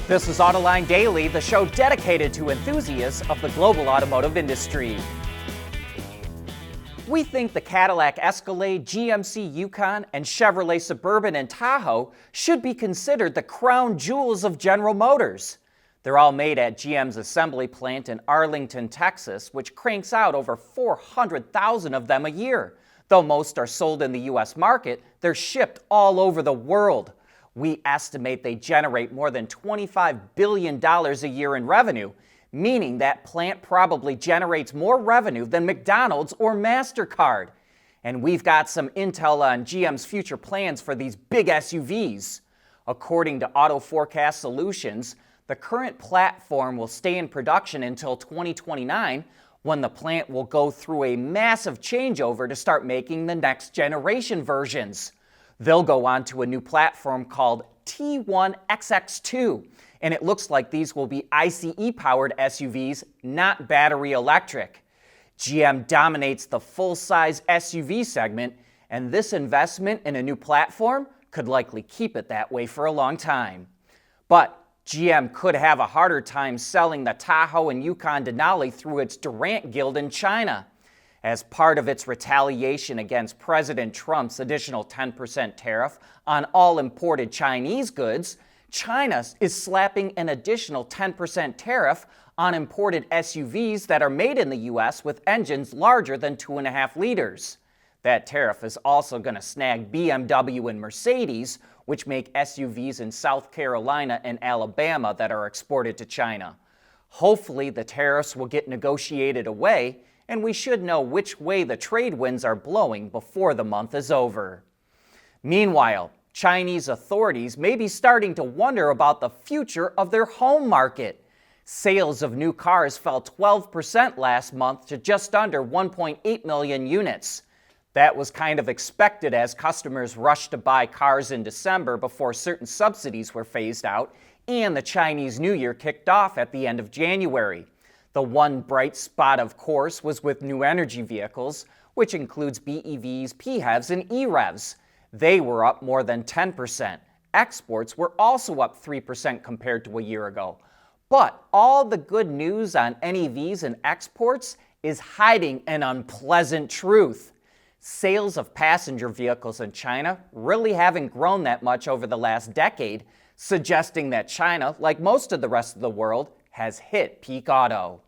This is Autoline Daily, the show dedicated to enthusiasts of the global automotive industry. We think the Cadillac Escalade, GMC Yukon, and Chevrolet Suburban and Tahoe should be considered the crown jewels of General Motors. They're all made at GM's assembly plant in Arlington, Texas, which cranks out over 400,000 of them a year. Though most are sold in the U.S. market, they're shipped all over the world. We estimate they generate more than $25 billion a year in revenue, meaning that plant probably generates more revenue than McDonald's or MasterCard. And we've got some intel on GM's future plans for these big SUVs. According to Auto Forecast Solutions, the current platform will stay in production until 2029, when the plant will go through a massive changeover to start making the next generation versions. They'll go on to a new platform called T1XX2, and it looks like these will be ICE-powered SUVs, not battery electric. GM dominates the full-size SUV segment, and this investment in a new platform could likely keep it that way for a long time. But GM could have a harder time selling the Tahoe and Yukon Denali through its Durant Guild in China. As part of its retaliation against President Trump's additional 10% tariff on all imported Chinese goods, China is slapping an additional 10% tariff on imported SUVs that are made in the U.S. with engines larger than 2.5 liters. That tariff is also going to snag BMW and Mercedes, which make SUVs in South Carolina and Alabama that are exported to China. Hopefully, the tariffs will get negotiated away, and we should know which way the trade winds are blowing before the month is over. Meanwhile, Chinese authorities may be starting to wonder about the future of their home market. Sales of new cars fell 12% last month to just under 1.8 million units. That was kind of expected as customers rushed to buy cars in December before certain subsidies were phased out, and the Chinese New Year kicked off at the end of January. The one bright spot, of course, was with new energy vehicles, which includes BEVs, PHEVs, and EREVs. They were up more than 10%. Exports were also up 3% compared to a year ago. But all the good news on NEVs and exports is hiding an unpleasant truth. Sales of passenger vehicles in China really haven't grown that much over the last decade, suggesting that China, like most of the rest of the world, has hit peak auto.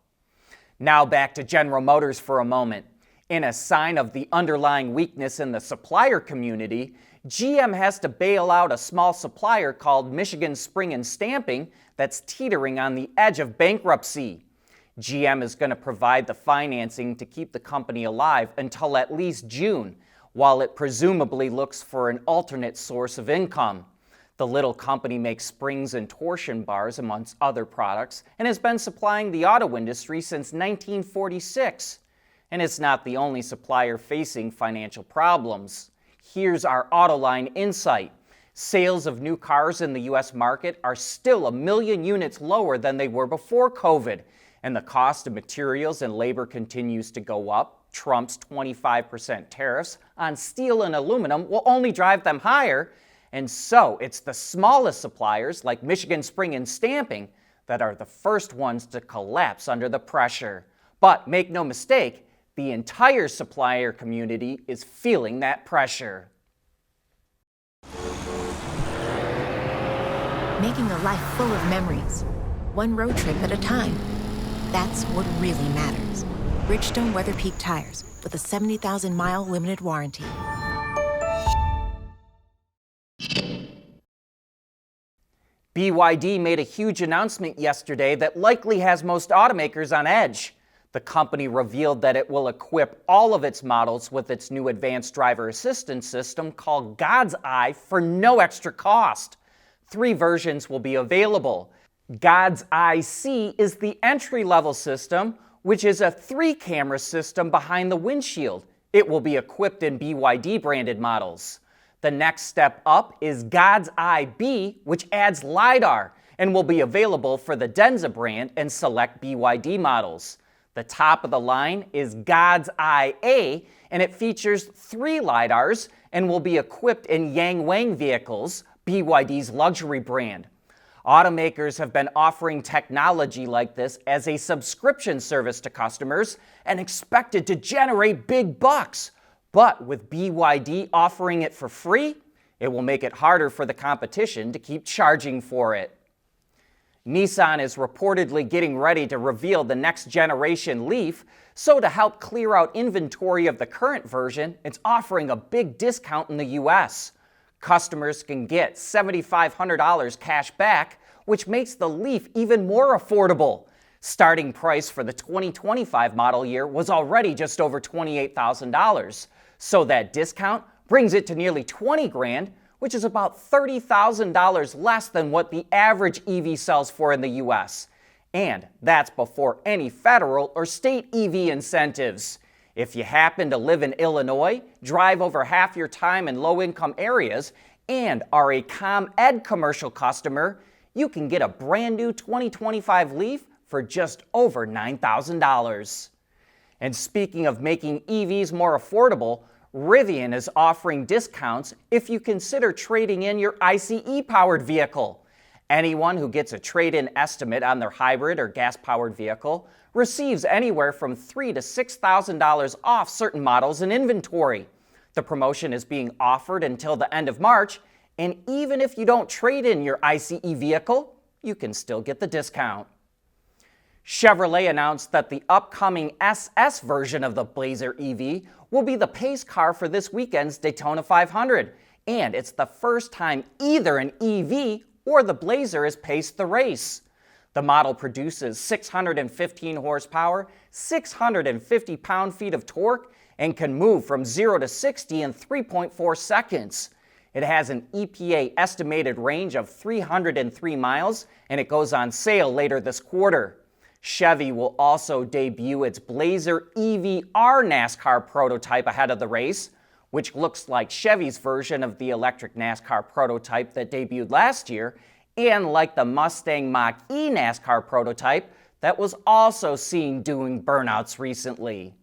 Now back to General Motors for a moment. In a sign of the underlying weakness in the supplier community, GM has to bail out a small supplier called Michigan Spring and Stamping that's teetering on the edge of bankruptcy. GM is going to provide the financing to keep the company alive until at least June, while it presumably looks for an alternate source of income. The little company makes springs and torsion bars, amongst other products, and has been supplying the auto industry since 1946. And it's not the only supplier facing financial problems. Here's our Autoline insight. Sales of new cars in the U.S. market are still 1 million units lower than they were before COVID, and the cost of materials and labor continues to go up. Trump's 25% tariffs on steel and aluminum will only drive them higher. And so it's the smallest suppliers, like Michigan Spring and Stamping, that are the first ones to collapse under the pressure. But make no mistake, the entire supplier community is feeling that pressure. Making a life full of memories, one road trip at a time. That's what really matters. Bridgestone Weather Peak tires with a 70,000-mile limited warranty. BYD made a huge announcement yesterday that likely has most automakers on edge. The company revealed that it will equip all of its models with its new advanced driver assistance system called God's Eye for no extra cost. 3 versions will be available. God's Eye C is the entry-level system, which is a 3-camera system behind the windshield. It will be equipped in BYD-branded models. The next step up is God's Eye B, which adds LiDAR and will be available for the Denza brand and select BYD models. The top of the line is God's Eye A, and it features 3 LiDARs and will be equipped in Yang Wang vehicles, BYD's luxury brand. Automakers have been offering technology like this as a subscription service to customers and expected to generate big bucks. But with BYD offering it for free, it will make it harder for the competition to keep charging for it. Nissan is reportedly getting ready to reveal the next generation Leaf, so to help clear out inventory of the current version, it's offering a big discount in the US. Customers can get $7,500 cash back, which makes the Leaf even more affordable. Starting price for the 2025 model year was already just over $28,000, so that discount brings it to nearly $20,000, which is about $30,000 less than what the average EV sells for in the US. And that's before any federal or state EV incentives. If you happen to live in Illinois, drive over half your time in low-income areas, and are a ComEd commercial customer, you can get a brand new 2025 Leaf for just over $9,000. And speaking of making EVs more affordable, Rivian is offering discounts if you consider trading in your ICE-powered vehicle. Anyone who gets a trade-in estimate on their hybrid or gas-powered vehicle receives anywhere from $3,000 to $6,000 off certain models in inventory. The promotion is being offered until the end of March, and even if you don't trade in your ICE vehicle, you can still get the discount. Chevrolet announced that the upcoming SS version of the Blazer EV will be the pace car for this weekend's Daytona 500, and it's the first time either an EV or the Blazer has paced the race. The model produces 615 horsepower, 650 pound-feet of torque, and can move from 0 to 60 in 3.4 seconds. It has an EPA estimated range of 303 miles, and it goes on sale later this quarter. Chevy will also debut its Blazer EV-R NASCAR prototype ahead of the race, which looks like Chevy's version of the electric NASCAR prototype that debuted last year, and like the Mustang Mach-E NASCAR prototype that was also seen doing burnouts recently.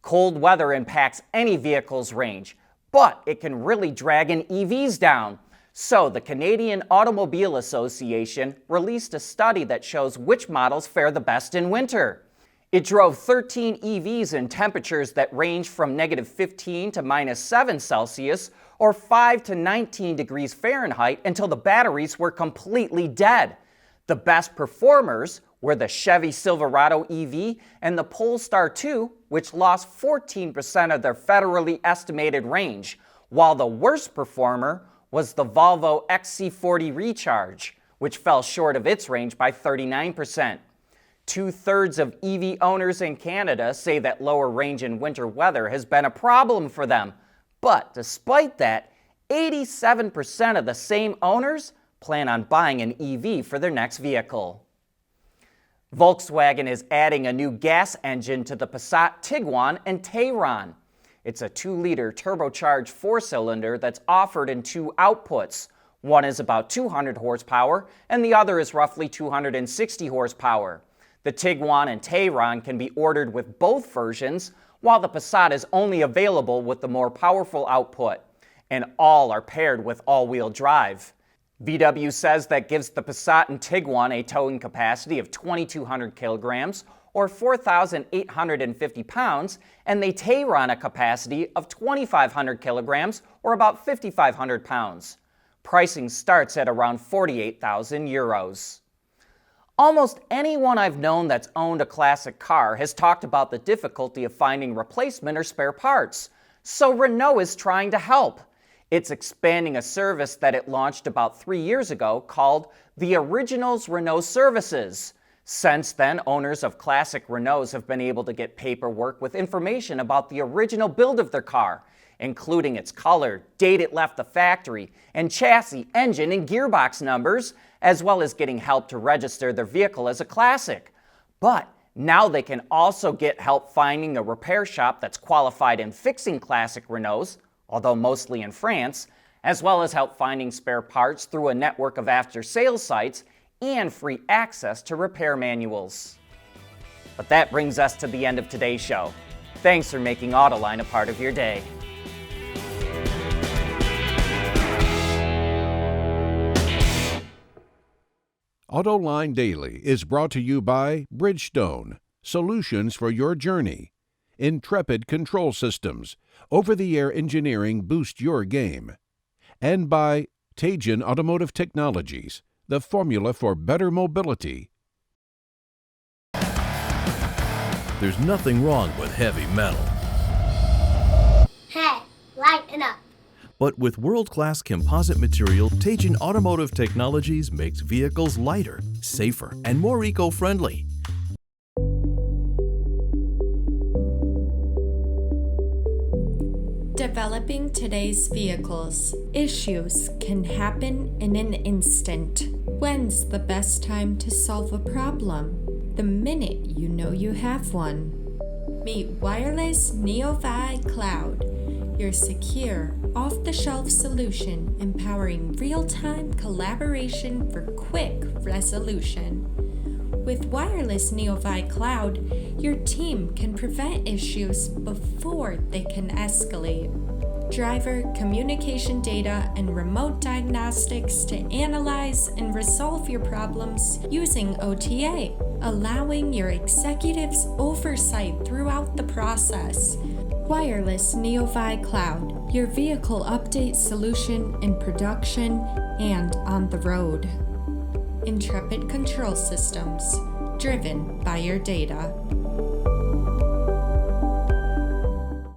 Cold weather impacts any vehicle's range, but it can really drag an EVs down. So the Canadian Automobile Association released a study that shows which models fare the best in winter. It drove 13 EVs in temperatures that range from -15 to -7 Celsius or 5 to 19 degrees Fahrenheit until the batteries were completely dead. The best performers were the Chevy Silverado EV and the Polestar 2, which lost 14% of their federally estimated range, while the worst performer was the Volvo XC40 Recharge, which fell short of its range by 39%. 2/3 of EV owners in Canada say that lower range in winter weather has been a problem for them. But despite that, 87% of the same owners plan on buying an EV for their next vehicle. Volkswagen is adding a new gas engine to the Passat Tiguan and Tayron. It's a 2-liter turbocharged 4-cylinder that's offered in 2 outputs. One is about 200 horsepower, and the other is roughly 260 horsepower. The Tiguan and Tayron can be ordered with both versions, while the Passat is only available with the more powerful output, and all are paired with all-wheel drive. VW says that gives the Passat and Tiguan a towing capacity of 2,200 kilograms, or 4,850 pounds, and the Tayron a capacity of 2,500 kilograms, or about 5,500 pounds. Pricing starts at around 48,000 euros. Almost anyone I've known that's owned a classic car has talked about the difficulty of finding replacement or spare parts. So Renault is trying to help. It's expanding a service that it launched about 3 years ago called the Originals Renault Services. Since then, owners of classic Renaults have been able to get paperwork with information about the original build of their car, including its color, date it left the factory, and chassis, engine, and gearbox numbers, as well as getting help to register their vehicle as a classic. But now they can also get help finding a repair shop that's qualified in fixing classic Renaults, although mostly in France, as well as help finding spare parts through a network of after-sales sites and free access to repair manuals. But that brings us to the end of today's show. Thanks for making Autoline a part of your day. Autoline Daily is brought to you by Bridgestone, solutions for your journey. Intrepid Control Systems, over-the-air engineering boost your game. And by Teijin Automotive Technologies, the formula for better mobility. There's nothing wrong with heavy metal. Hey, lighten up. But with world-class composite material, Teijin Automotive Technologies makes vehicles lighter, safer, and more eco-friendly. Developing today's vehicles. Issues can happen in an instant. When's the best time to solve a problem? The minute you know you have one. Meet Wireless NeoVi Cloud, your secure, off-the-shelf solution empowering real-time collaboration for quick resolution. With Wireless NeoVi Cloud, your team can prevent issues before they can escalate. Driver communication data and remote diagnostics to analyze and resolve your problems using OTA, allowing your executives oversight throughout the process. Wireless NeoVi Cloud, your vehicle update solution in production and on the road. Intrepid Control Systems, driven by your data.